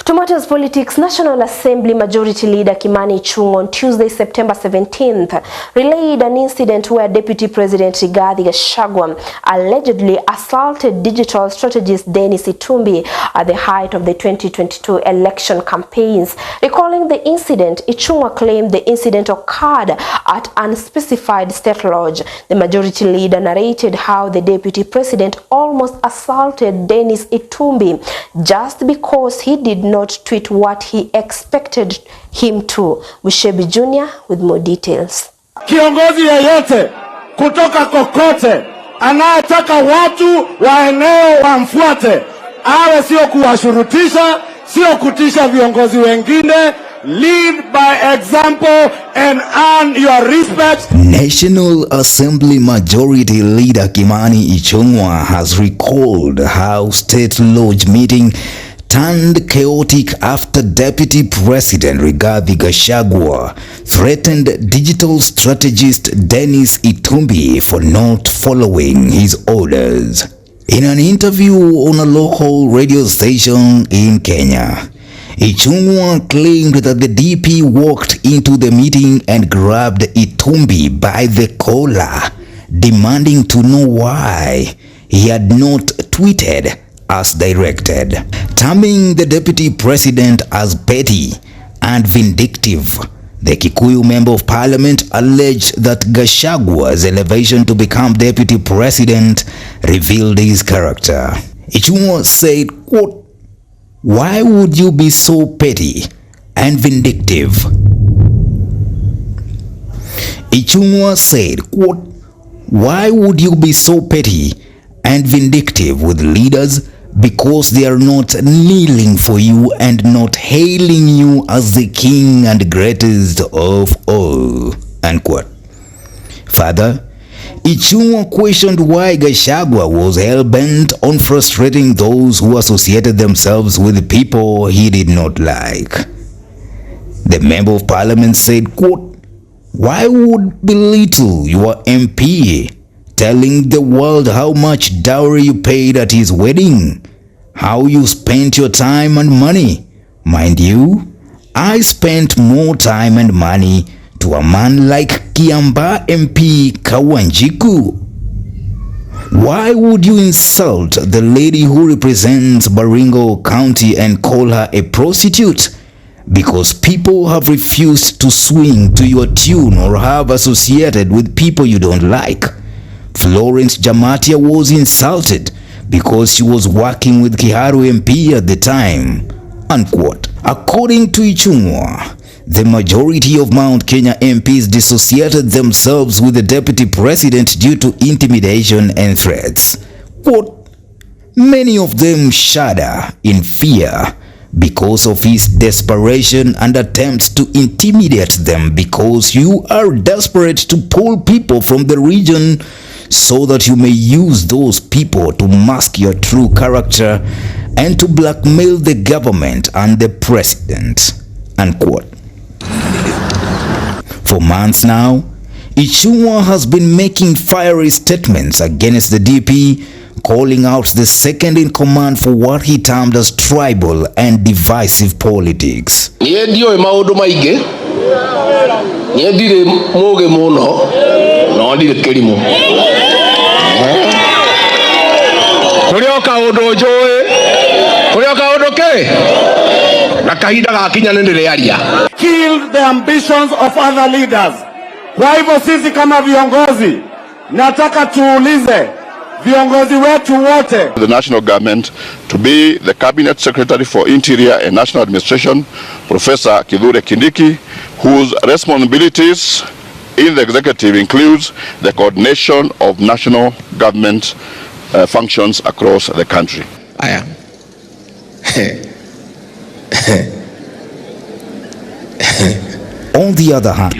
To matters politics, National Assembly Majority Leader Kimani Ichung'wah on Tuesday, September 17th, relayed an incident where Deputy President Gachagua allegedly assaulted digital strategist Itumbi at the height of the 2022 election campaigns. Recalling the incident, Ichung'wah claimed the incident occurred at unspecified state lodge. The majority leader narrated how the Deputy President almost assaulted Itumbi just because he did not tweet what he expected him to. Bushebi Jr. with more details. Kiongozi yeyote kutoka kokote anayetaka watu wa eneo wamfuate, awe sio kuwashurutisha, sio kutisha viongozi wengine. Lead by example and earn your respect. National Assembly Majority Leader Kimani Ichung'wah has recalled how state lodge meeting turned chaotic after Deputy President Gachagua threatened digital strategist Itumbi for not following his orders. In an interview on a local radio station in Kenya, Ichung'wah claimed that the DP walked into the meeting and grabbed Itumbi by the collar, demanding to know why he had not tweeted as directed. Terming the Deputy President as petty and vindictive, the Kikuyu Member of Parliament alleged that Gachagua's elevation to become Deputy President revealed his character. Ichung'wah said, quote, "Why would you be so petty and vindictive?" Ichung'wah said, quote, "Why would you be so petty and vindictive with leaders because they are not kneeling for you and not hailing you as the king and greatest of all?" Unquote. Further, Ichung'wah questioned why Gachagua was hell-bent on frustrating those who associated themselves with people he did not like. The Member of Parliament said, quote, "Why would belittle your MP, telling the world how much dowry you paid at his wedding, how you spent your time and money? Mind you, I spent more time and money to a man like Kiambaa MP Kawanjiku. Why would you insult the lady who represents Baringo County and call her a prostitute? Because people have refused to swing to your tune or have associated with people you don't like. Florence Jamatia was insulted because she was working with Kiharu MP at the time." Unquote. According to Ichung'wah, the majority of Mount Kenya MPs dissociated themselves with the Deputy President due to intimidation and threats. Quote, "Many of them shudder in fear because of his desperation and attempts to intimidate them because you are desperate to pull people from the region so that you may use those people to mask your true character and to blackmail the government and the president." Unquote. For months now, Ichung'wah has been making fiery statements against the DP, calling out the second in command for what he termed as tribal and divisive politics. Kill the ambitions of other leaders. Kwa hivyo sisi kama viongozi nataka tuulize viongozi wetu wote. The national government to be the cabinet secretary for interior and national administration, Professor Kithure Kindiki, whose responsibilities in the executive includes the coordination of national government functions across the country. Aya. On the other hand,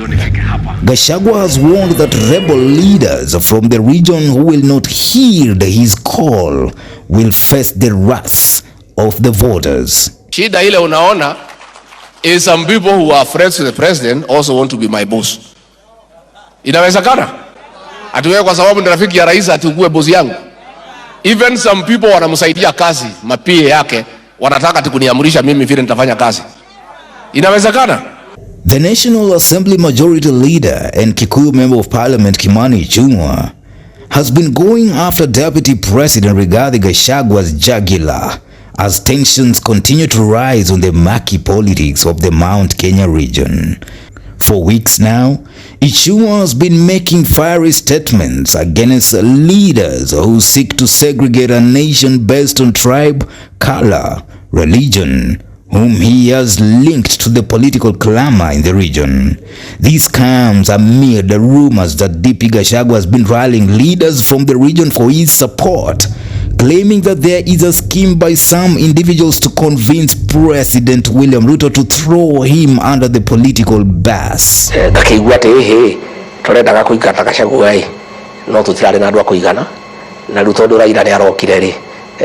Gachagua has warned that rebel leaders from the region who will not heed his call will face the wrath of the voters. Shida ile unaona is some people who are friends with the president also want to be my boss. Inawezekana? Atuwe kwa sababu ni rafiki ya rais atukuwe boss yangu. Even some people wanamsaidia kazi mapie yake wanataka kuniamurisha mimi vile nitafanya kazi. Inawezekana? The National Assembly Majority Leader and Kikuyu Member of Parliament Kimani Ichung'wah has been going after Deputy President Rigathi Gachagua's jugular as tensions continue to rise on the murky politics of the Mount Kenya region. For weeks now, Ichung'wah has been making fiery statements against leaders who seek to segregate a nation based on tribe, color, religion, whom he has linked to the political clamor in the region. These comes amid the rumors that DP Gachagua has been rallying leaders from the region for his support, claiming that there is a scheme by some individuals to convince President William Ruto to throw him under the political bus. Gakigua tehe torendaga kuigata Gachagua no tutirari na andu akuigana na Ruto nduraira ni arokire ri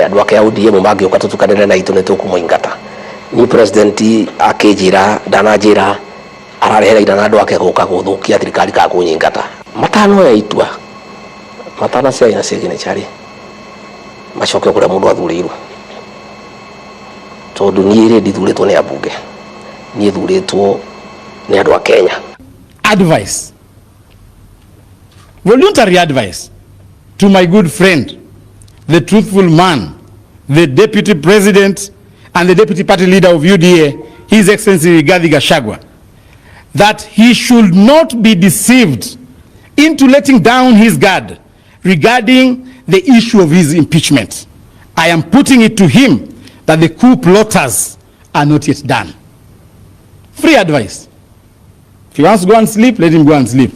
andu ake ODM mangioka tutukanene na itu nitukumwingata ni president akejira danajira ararehera ina na andu ake guka guthukia thirikari ka kunyingata matano ya itwa matana cia ina cigine chari macoke kure mundu athurirwo tondu niire ndithuritwo ni abunge ni thuritwo ni andu a Kenya. Advice, voluntary advice to my good friend, the truthful man, the Deputy President and the Deputy Party Leader of UDA, His Excellency Rigathi Gachagua, that he should not be deceived into letting down his guard regarding the issue of his impeachment. I am putting it to him that the coup plotters are not yet done. Free advice. If he wants to go and sleep, let him go and sleep.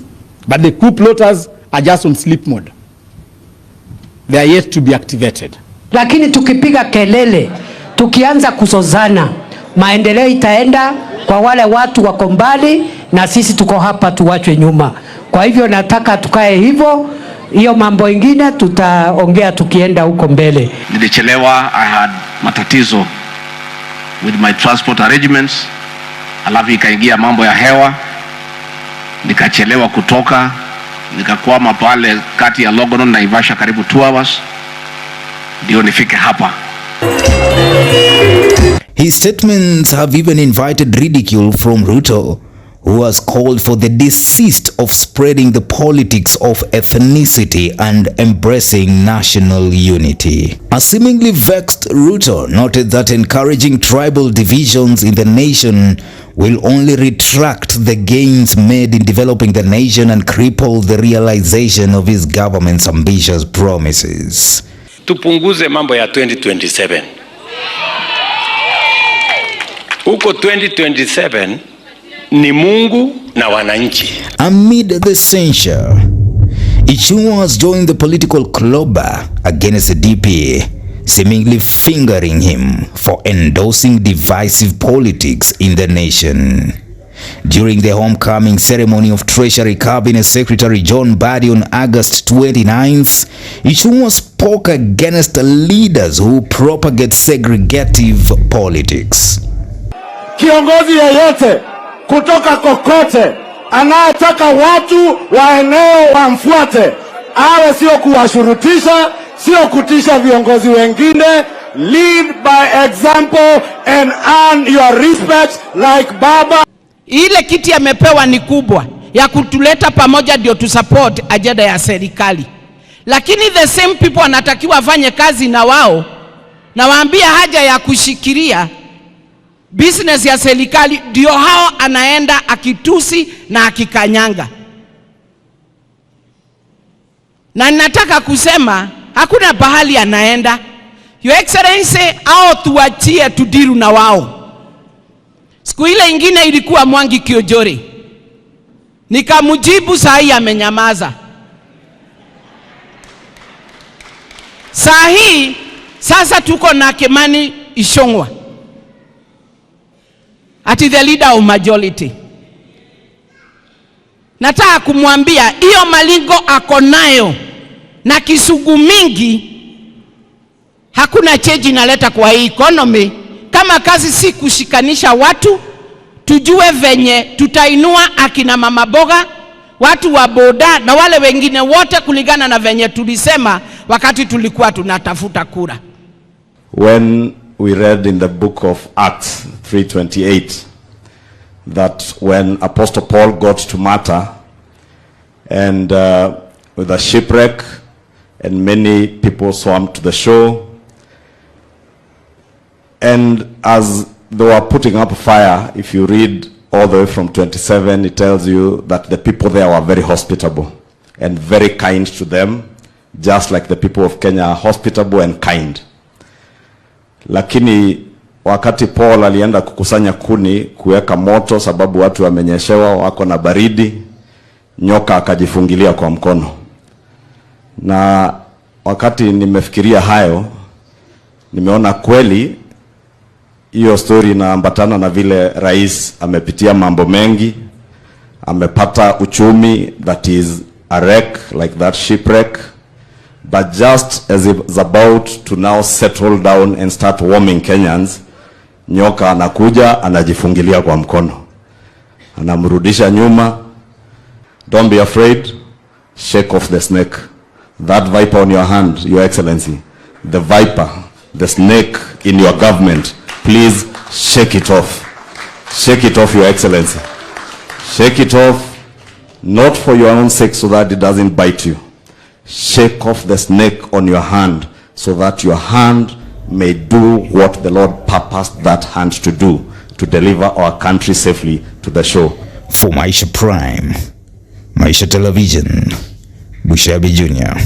But the coup plotters are just on sleep mode. They are yet to be activated. Lakini tukipiga kelele, tukianza kusozana, maendeleo itaenda kwa wale watu wako mbali na sisi tuko hapa tuwachwe nyuma. Kwa hivyo nataka tukae hivyo, hiyo mambo ingine tutaongea tukienda huko mbele. Nilichelewa, I had matatizo with my transport arrangements. Alafu ikaingia mambo ya hewa, nikachelewa kutoka, nikakwama pale kati ya Longonot na Naivasha karibu 2 hours ndio nifike hapa. His statements have even invited ridicule from Ruto, who has called for the desist of spreading the politics of ethnicity and embracing national unity. A seemingly vexed Ruto noted that encouraging tribal divisions in the nation will only retract the gains made in developing the nation and cripple the realization of his government's ambitious promises. Tupunguze mambo ya 2027. Huko 2027 ni Mungu na wananchi. Amid the censure, Ichung'wah has joined the political club against the DP, seemingly fingering him for endorsing divisive politics in the nation. During the homecoming ceremony of Treasury Cabinet Secretary John Mbadi on August 29th, Ichung'wah spoke against leaders who propagate segregative politics. Kiongozi yeyote kutoka kokote anayetaka watu wa eneo wamfuate, awe sio kuwashurutisha, sio kutisha viongozi wengine. Lead by example and earn your respect like baba. Ile kiti amepewa ni kubwa ya kutuleta pamoja ndio tu support ajenda ya serikali, lakini the same people wanatakiwa afanye kazi na wao na waambia haja ya kushikilia business ya serikali, ndio hao anaenda akitusi na akikanyanga. Na ninataka kusema hakuna bahali anaenda. Your Excellency, au tuachie tudiru na wao. Siku ile ingine ilikuwa Mwangi Kiojori, nikamujibu, saa hii amenyamaza. Saa hii sasa tuko na Kimani Ichung'wah, ati the leader of majority. Nataka kumwambia hiyo malingo ako nayo na kisugu mingi, hakuna change inaleta kwa hii economy. Kama kazi si kushikanisha watu, tujue venye tutainua akina mama boga, watu wa boda na wale wengine wote kulingana na venye tulisema wakati tulikuwa tunatafuta kura. When we read in the book of Acts 3:28 that when Apostle Paul got to Malta and with a shipwreck and many people swam to the shore, and as they were putting up fire, if you read all the way from 27, it tells you that the people there were very hospitable and very kind to them, just like the people of Kenya are hospitable and kind. Lakini wakati Paul alienda kukusanya kuni kuweka moto, sababu watu wamenyeshewa, wako na baridi, nyoka akajifungilia kwa mkono. Na wakati nimefikiria hayo, nimeona kweli hiyo story inaambatana na vile rais amepitia mambo mengi, amepata uchumi that is a wreck, like that shipwreck, but just as he was about to now settle down and start warming Kenyans, nyoka anakuja anajifungilia kwa mkono, anamrudisha nyuma. Don't be afraid, shake off the snake. That viper on your hand, Your Excellency, the viper, the snake in your government, please shake it off. Shake it off, Your Excellency. Shake it off, not for your own sake so that it doesn't bite you. Shake off the snake on your hand so that your hand may do what the Lord purposed that hand to do, to deliver our country safely to the shore. For Maisha Prime, Maisha Television, Bushabi Jr.